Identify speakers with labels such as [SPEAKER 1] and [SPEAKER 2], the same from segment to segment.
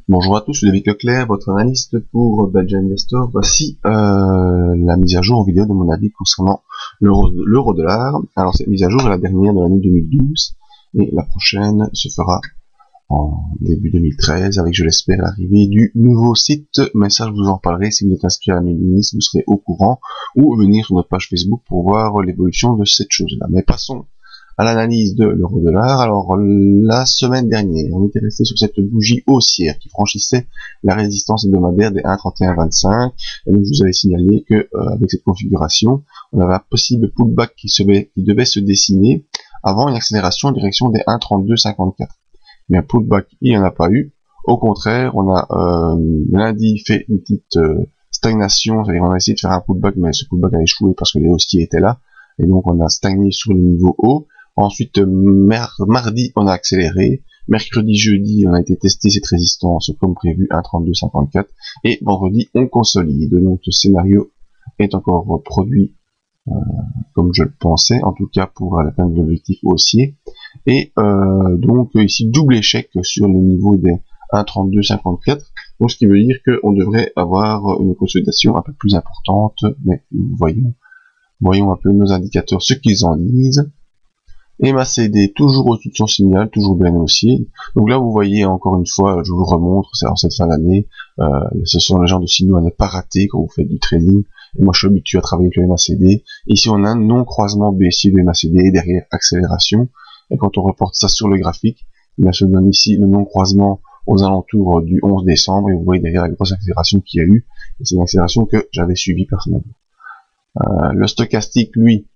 [SPEAKER 1] Bonjour à tous, je suis David Leclerc, votre analyste pour Badger Investor. Voici la mise à jour en vidéo de mon avis concernant l'euro-dollar. Alors cette mise à jour est la dernière de l'année 2012 et la prochaine se fera en début 2013 avec, je l'espère, l'arrivée du nouveau site. Mais ça, je vous en parlerai si vous êtes inscrit à la mailing list, vous serez au courant, ou venir sur notre page Facebook pour voir l'évolution de cette chose-là. Mais passons à l'analyse de l'euro-dollar. Alors, la semaine dernière, on était resté sur cette bougie haussière qui franchissait la résistance hebdomadaire des 1,3125. Et donc, je vous avais signalé que, avec cette configuration, on avait un possible pullback qui devait se dessiner avant une accélération en direction des 1,3254. Mais un pullback, il n'y en a pas eu. Au contraire, on a lundi fait une petite stagnation, c'est-à-dire on a essayé de faire un pullback, mais ce pullback a échoué parce que les haussiers étaient là. Et donc, on a stagné sur les niveaux hauts. Ensuite, mardi, on a accéléré. Mercredi, jeudi, on a été testé cette résistance comme prévu, 1,3254. Et vendredi, on consolide. Donc, ce scénario est encore produit comme je le pensais, en tout cas pour atteindre l'objectif haussier. Et donc, ici, double échec sur les niveaux des 1,3254. Donc, ce qui veut dire qu'on devrait avoir une consolidation un peu plus importante. Mais voyons un peu nos indicateurs, ce qu'ils en disent. Et MACD toujours au-dessus de son signal, toujours bien haussier. Donc là, vous voyez encore une fois, je vous le remontre, c'est en cette fin d'année, ce sont les genres de signaux à ne pas rater quand vous faites du trading. Et moi, je suis habitué à travailler avec le MACD. Ici, on a un non-croisement baissier de MACD, derrière accélération. Et quand on reporte ça sur le graphique, il se donne ici le non-croisement aux alentours du 11 décembre. Et vous voyez derrière la grosse accélération qu'il y a eu. Et c'est une accélération que j'avais suivie personnellement. Le stochastique, lui,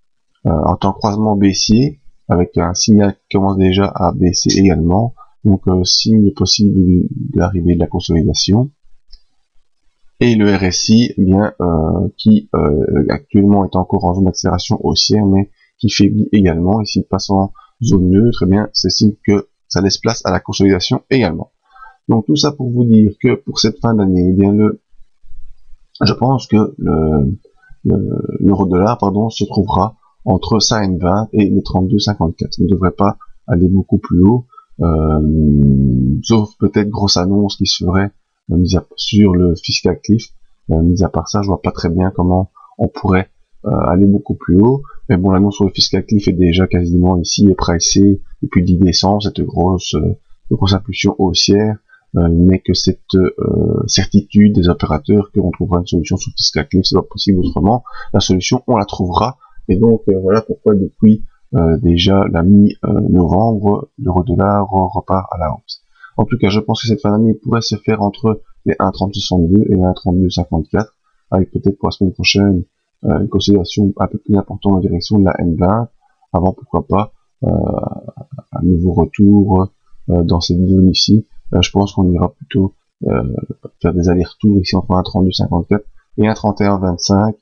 [SPEAKER 1] en tant que croisement baissier, avec un signal qui commence déjà à baisser également, donc signe possible de l'arrivée de la consolidation. Et le RSI, eh bien, qui actuellement est encore en zone d'accélération haussière, mais qui faiblit également. Ici, passe en zone neutre, eh bien, c'est signe que ça laisse place à la consolidation également. Donc tout ça pour vous dire que pour cette fin d'année, eh bien, je pense que l'euro-dollar, se trouvera entre 5,20 et les 32,54. Il ne devrait pas aller beaucoup plus haut, sauf peut-être grosse annonce qui se ferait sur le fiscal cliff. Mis à part ça, je vois pas très bien comment on pourrait aller beaucoup plus haut. Mais bon, l'annonce sur le fiscal cliff est déjà quasiment ici pricée depuis le 10 décembre, cette grosse impulsion haussière. N'est que cette certitude des opérateurs qu'on trouvera une solution sous le fiscal cliff, c'est pas possible autrement. La solution, on la trouvera. Et donc, voilà pourquoi depuis déjà la mi-novembre, l'euro-dollar repart à la hausse. En tout cas, je pense que cette fin d'année pourrait se faire entre les 1,3062 et les 1,3254, avec peut-être pour la semaine prochaine une consolidation un peu plus importante en direction de la M20, avant pourquoi pas un nouveau retour dans cette zone ici. Je pense qu'on ira plutôt faire des allers-retours ici entre 1,3254 et 1,3125.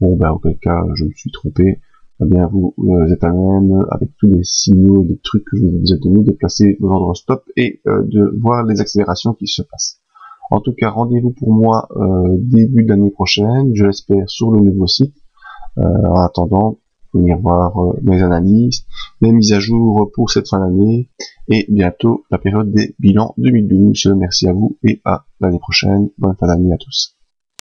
[SPEAKER 1] Bon, ben, auquel cas, je me suis trompé. Eh bien, vous êtes à même, avec tous les signaux et les trucs que je vous ai donnés, de placer vos ordres stop et de voir les accélérations qui se passent. En tout cas, rendez-vous pour moi début de l'année prochaine, je l'espère, sur le nouveau site. En attendant, venir voir mes analyses, mes mises à jour pour cette fin d'année, et bientôt la période des bilans 2012. Merci à vous et à l'année prochaine. Bonne fin d'année à tous.